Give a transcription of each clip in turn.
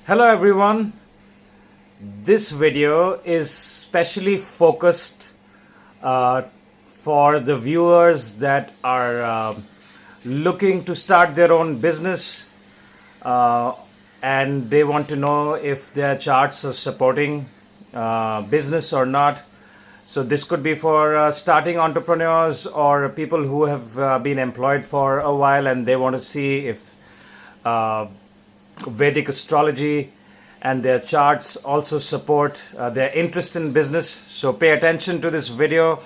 Hello everyone, this video is specially focused for the viewers that are looking to start their own business and they want to know if their charts are supporting business or not. So this could be for starting entrepreneurs or people who have been employed for a while and they want to see if Vedic Astrology and their charts also support their interest in business. So pay attention to this video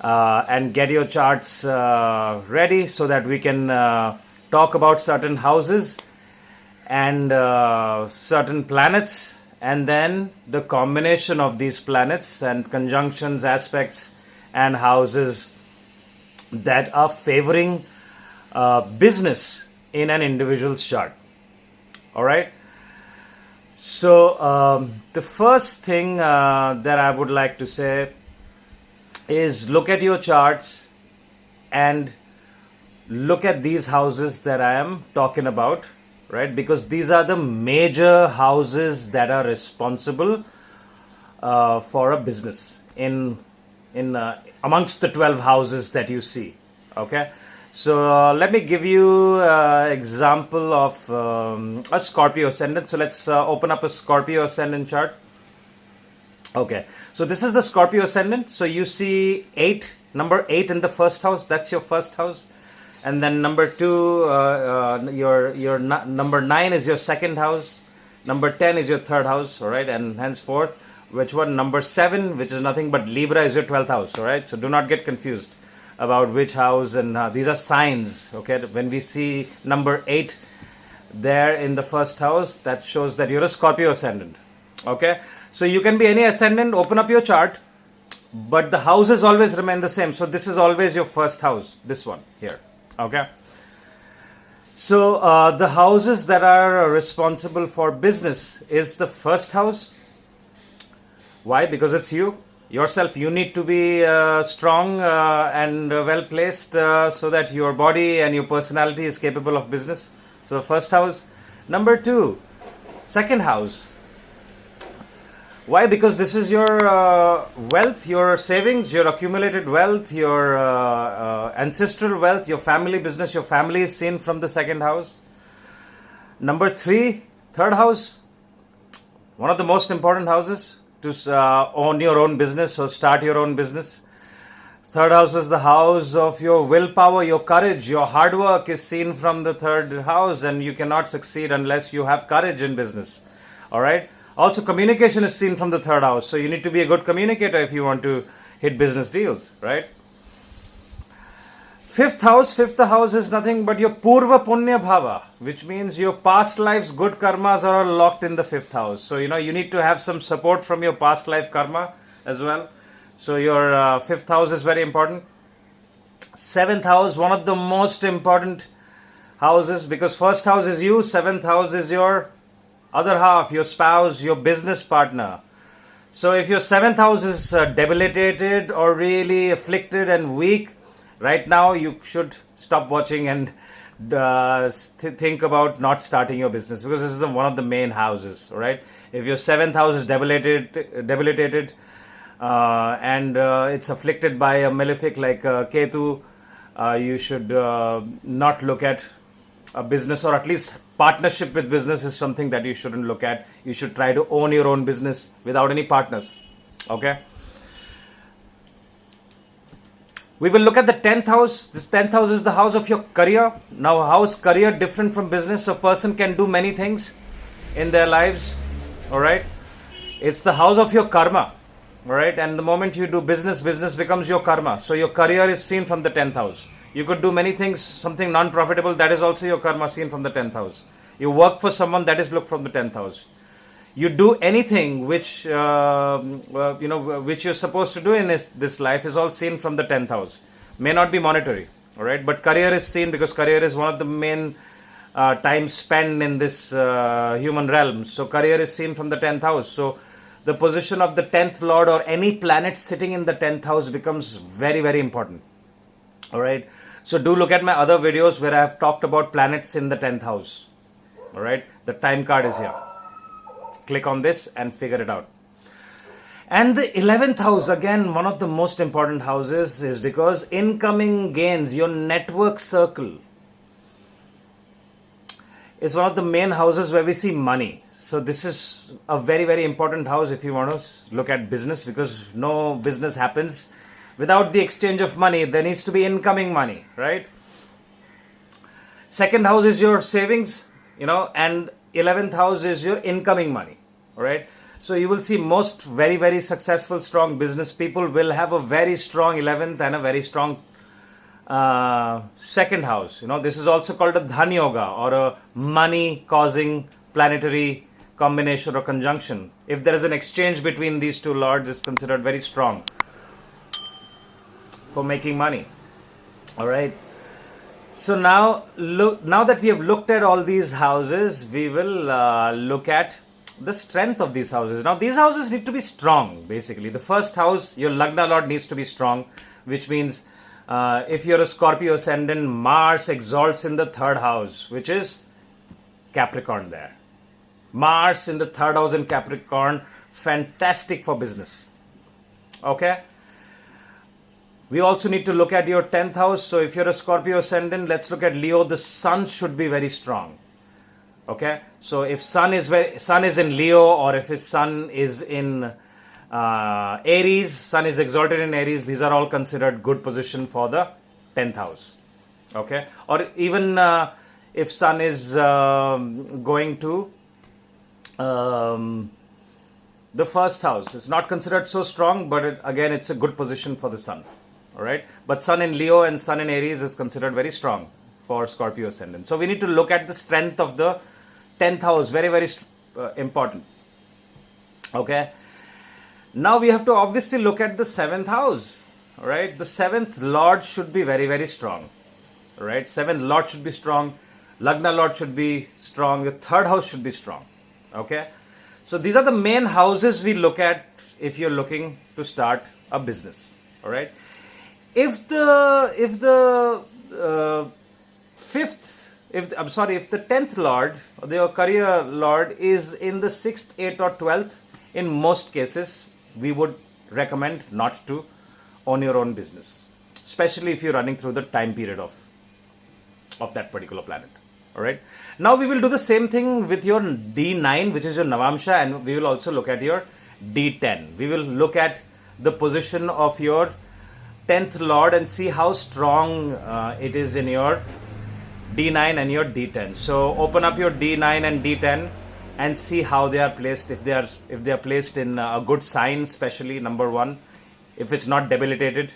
and get your charts ready so that we can talk about certain houses and certain planets, and then the combination of these planets and conjunctions, aspects and houses that are favoring business in an individual's chart. All right. So the first thing that I would like to say is look at your charts and look at these houses that I am talking about, right? Because these are the major houses that are responsible for a business in amongst the 12 houses that you see. Okay. So let me give you an example of a Scorpio ascendant. So let's open up a Scorpio ascendant chart. Okay, so this is the Scorpio ascendant. So you see number 8 in the first house. That's your first house, and then number 2, your number 9 is your second house. Number 10 is your third house. All right, and henceforth, which one? Number 7, which is nothing but Libra, is your 12th house. All right, so do not get confused about which house, and these are signs. Okay, when we see number 8 there in the first house, that shows that you're a Scorpio ascendant. Okay, so you can be any ascendant. Open up your chart, but the houses always remain the same. So this is always your first house, this one here. Okay, so the houses that are responsible for business is the first house. Why? Because it's you yourself. You need to be strong and well placed so that your body and your personality is capable of business. So the first house. Number 2, second house. Why? Because this is your wealth, your savings, your accumulated wealth, your ancestral wealth, your family business. Your family is seen from the second house. Number 3, third house, one of the most important houses to own your own business or start your own business. Third house is the house of your willpower, your courage, your hard work is seen from the third house, and you cannot succeed unless you have courage in business. All right. Also, communication is seen from the third house. So you need to be a good communicator if you want to hit business deals, right? Fifth house is nothing but your Purva Punya Bhava, which means your past life's good karmas are all locked in the 5th house. So, you need to have some support from your past life karma as well. So, your 5th house is very important. 7th house, one of the most important houses, because 1st house is you, 7th house is your other half, your spouse, your business partner. So, if your 7th house is debilitated or really afflicted and weak, right now, you should stop watching and think about not starting your business, because this is one of the main houses. All right. If your 7th house is debilitated, and it's afflicted by a malefic like Ketu, you should not look at a business, or at least partnership with business is something that you shouldn't look at. You should try to own your own business without any partners. Okay. We will look at the 10th house. This 10th house is the house of your career. Now, how is career different from business? A person can do many things in their lives. All right. It's the house of your karma. All right. And the moment you do business, business becomes your karma. So your career is seen from the 10th house. You could do many things, something non-profitable, that is also your karma seen from the 10th house. You work for someone, that is looked from the 10th house. You do anything which which you're supposed to do in this life is all seen from the 10th house. May not be monetary, all right, but career is seen because career is one of the main time spent in this human realm. So career is seen from the 10th house. So the position of the 10th lord or any planet sitting in the 10th house becomes very, very important. All right. So do look at my other videos where I have talked about planets in the 10th house. All right. The time card is here. click on this and figure it out. And the 11th house, again, one of the most important houses, is because incoming gains, your network circle, is one of the main houses where we see money. So this is a very, very important house if you want to look at business, because no business happens without the exchange of money. There needs to be incoming money, right? Second house is your savings, and 11th house is your incoming money, all right? So you will see most very, very successful, strong business people will have a very strong 11th and a very strong second house. This is also called a Dhan Yoga, or a money causing planetary combination or conjunction. If there is an exchange between these two lords, it's considered very strong for making money. All right. So now that we have looked at all these houses, we will look at the strength of these houses. Now these houses need to be strong, basically. The first house, your Lagna Lord, needs to be strong, which means if you're a Scorpio ascendant, Mars exalts in the third house, which is Capricorn there. Mars in the third house in Capricorn, fantastic for business. Okay. We also need to look at your 10th house. So if you're a Scorpio ascendant, let's look at Leo. The sun should be very strong. Okay. So if sun is in Leo, or if his sun is in Aries, sun is exalted in Aries, these are all considered good position for the 10th house. Okay. Or even if sun is going to the first house, it's not considered so strong, but again, it's a good position for the sun. All right. But sun in Leo and sun in Aries is considered very strong for Scorpio ascendant. So we need to look at the strength of the 10th house. Very, very important. Okay. Now we have to obviously look at the 7th house. All right. The 7th Lord should be very, very strong. All right. 7th Lord should be strong. Lagna Lord should be strong. The third house should be strong. Okay. So these are the main houses we look at if you're looking to start a business. All right. If the 10th Lord, or your career Lord, is in the 6th, 8th or 12th, in most cases, we would recommend not to own your own business, especially if you're running through the time period of that particular planet. All right. Now we will do the same thing with your D9, which is your Navamsha, and we will also look at your D10. We will look at the position of your 10th Lord and see how strong it is in your D9 and your D10. So open up your D9 and D10 and see how they are placed. If they are placed in a good sign, especially number one, if it's not debilitated,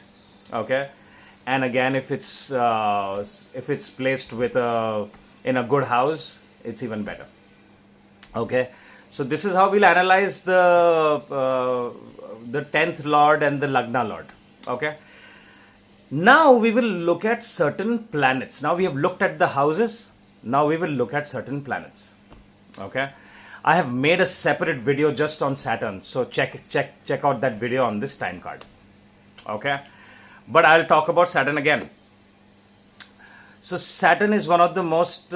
okay, and again if it's placed with in a good house, it's even better. Okay, so this is how we'll analyze the 10th Lord and the Lagna Lord. Okay. Now we will look at certain planets. Now we have looked at the houses. Now we will look at certain planets. Okay. I have made a separate video just on Saturn. So check out that video on this time card. Okay. But I'll talk about Saturn again. So Saturn is one of the most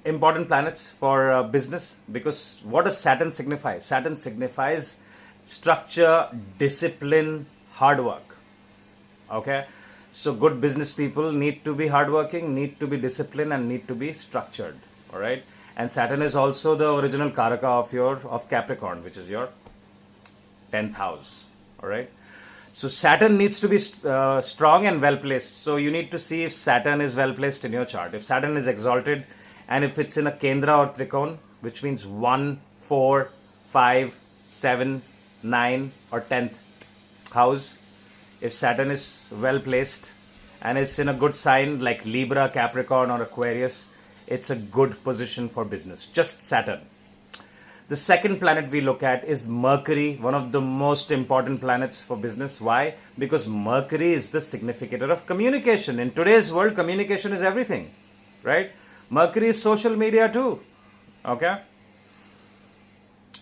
important planets for business, because what does Saturn signify? Saturn signifies structure, discipline, hard work. Okay, so good business people need to be hardworking, need to be disciplined, and need to be structured. All right, and Saturn is also the original Karaka of Capricorn, which is your 10th house. All right, so Saturn needs to be strong and well placed. So you need to see if Saturn is well placed in your chart. If Saturn is exalted, and if it's in a Kendra or Trikon, which means 1, 4, 5, 7, 9 or 10th house. If Saturn is well placed and it's in a good sign like Libra, Capricorn or Aquarius, it's a good position for business. Just Saturn. The second planet we look at is Mercury, one of the most important planets for business. Why? Because Mercury is the significator of communication. In today's world, communication is everything, right? Mercury is social media too. Okay?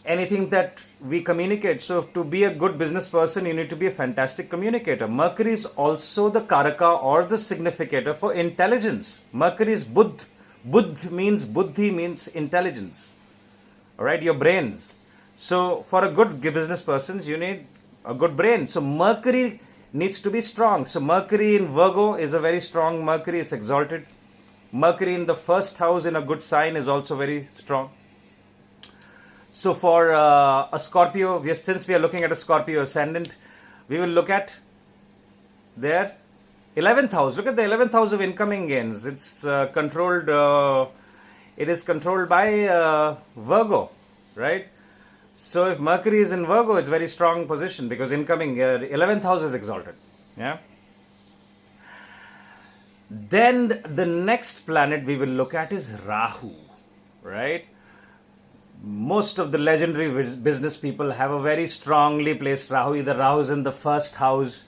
Anything that we communicate. So to be a good business person, you need to be a fantastic communicator. Mercury is also the Karaka or the significator for intelligence. Mercury is Buddh. Buddhi means intelligence. All right, your brains. So for a good business person, you need a good brain. So Mercury needs to be strong. So Mercury in Virgo is a very strong Mercury. It's exalted. Mercury in the first house in a good sign is also very strong. So for a Scorpio, since we are looking at a Scorpio ascendant, we will look at their 11th house. Look at the 11th house of incoming gains. It's controlled. It is controlled by Virgo, right? So if Mercury is in Virgo, it's very strong position because incoming 11th house is exalted. Yeah. Then the next planet we will look at is Rahu, right? Most of the legendary business people have a very strongly placed Rahu. Either Rahu is in the first house.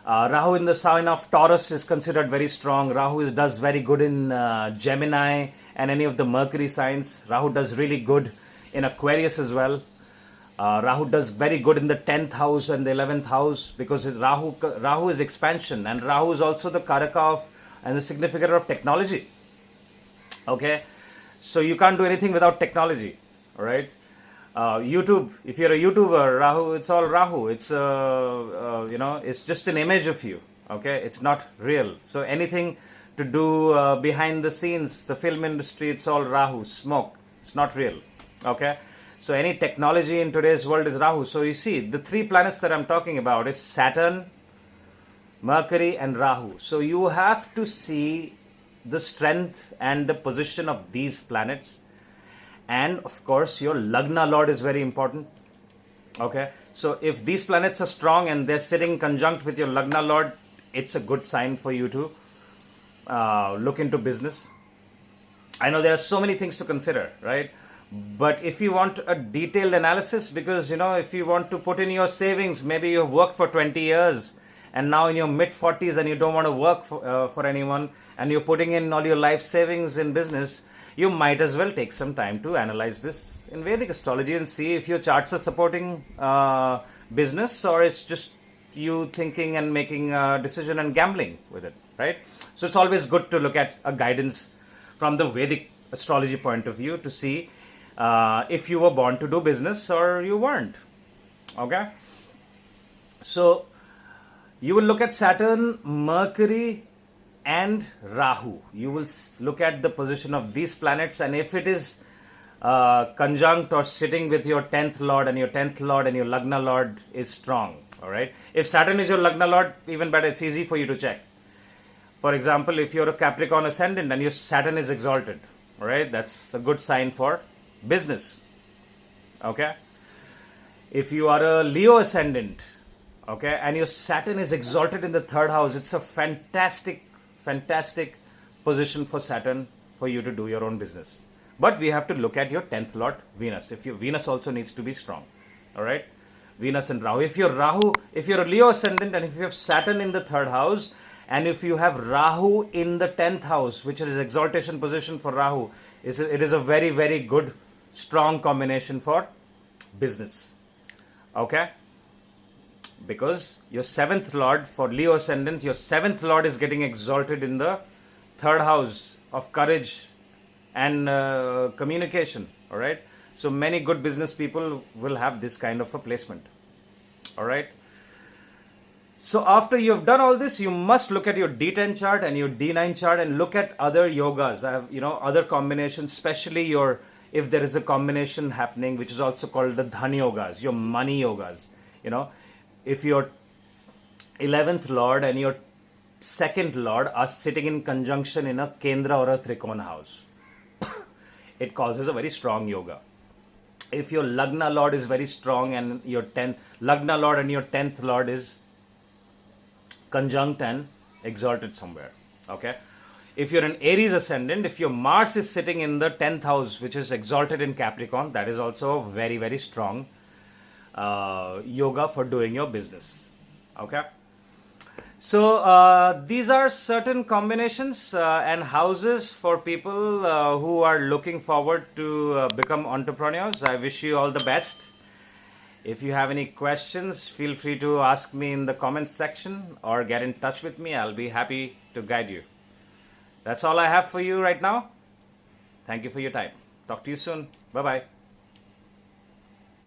Rahu in the sign of Taurus is considered very strong. Rahu does very good in Gemini and any of the Mercury signs. Rahu does really good in Aquarius as well. Rahu does very good in the 10th house and the 11th house because Rahu is expansion, and Rahu is also the Karaka of and the significator of technology. Okay, so you can't do anything without technology. All right. YouTube, if you're a YouTuber, Rahu, it's all Rahu. It's it's just an image of you. Okay, it's not real. So anything to do behind the scenes, the film industry, it's all Rahu, smoke. It's not real. Okay, so any technology in today's world is Rahu. So you see, the three planets that I'm talking about is Saturn, Mercury, and Rahu. So you have to see the strength and the position of these planets. And of course, your Lagna Lord is very important. Okay, so if these planets are strong and they're sitting conjunct with your Lagna Lord, it's a good sign for you to look into business. I know there are so many things to consider, right? But if you want a detailed analysis, because if you want to put in your savings, maybe you've worked for 20 years and now in your mid 40s and you don't want to work for anyone, and you're putting in all your life savings in business, you might as well take some time to analyze this in Vedic astrology and see if your charts are supporting business, or it's just you thinking and making a decision and gambling with it, right? So it's always good to look at a guidance from the Vedic astrology point of view to see if you were born to do business or you weren't. Okay? So you will look at Saturn, Mercury, and Rahu. You will look at the position of these planets, and if it is conjunct or sitting with your 10th Lord, and your 10th Lord and your Lagna Lord is strong. All right. If Saturn is your Lagna Lord, even better, it's easy for you to check. For example, if you're a Capricorn ascendant and your Saturn is exalted, all right, that's a good sign for business. Okay. If you are a Leo ascendant, okay, and your Saturn is exalted in the third house, it's a fantastic position for Saturn for you to do your own business. But we have to look at your 10th Lord Venus. If your Venus also needs to be strong. All right. Venus and Rahu. If you're a Leo ascendant and if you have Saturn in the third house, and if you have Rahu in the 10th house, which is exaltation position for Rahu, it is a very, very good, strong combination for business. Okay. Because your 7th Lord for Leo ascendant, your 7th Lord is getting exalted in the third house of courage and communication. All right. So many good business people will have this kind of a placement. All right. So after you've done all this, you must look at your D10 chart and your D9 chart and look at other yogas. I have, other combinations, especially if there is a combination happening, which is also called the Dhan yogas, your money yogas. If your 11th Lord and your 2nd Lord are sitting in conjunction in a Kendra or a Trikona house, it causes a very strong yoga. If your Lagna Lord is very strong and your 10th Lagna Lord and your 10th Lord is conjunct and exalted somewhere, okay? If you're an Aries ascendant, if your Mars is sitting in the 10th house, which is exalted in Capricorn, that is also very, very strong yoga for doing your business. Okay. So these are certain combinations and houses for people who are looking forward to become entrepreneurs. I wish you all the best. If you have any questions, feel free to ask me in the comments section or get in touch with me. I'll be happy to guide you. That's all I have for you right now. Thank you for your time. Talk to you soon. Bye-bye.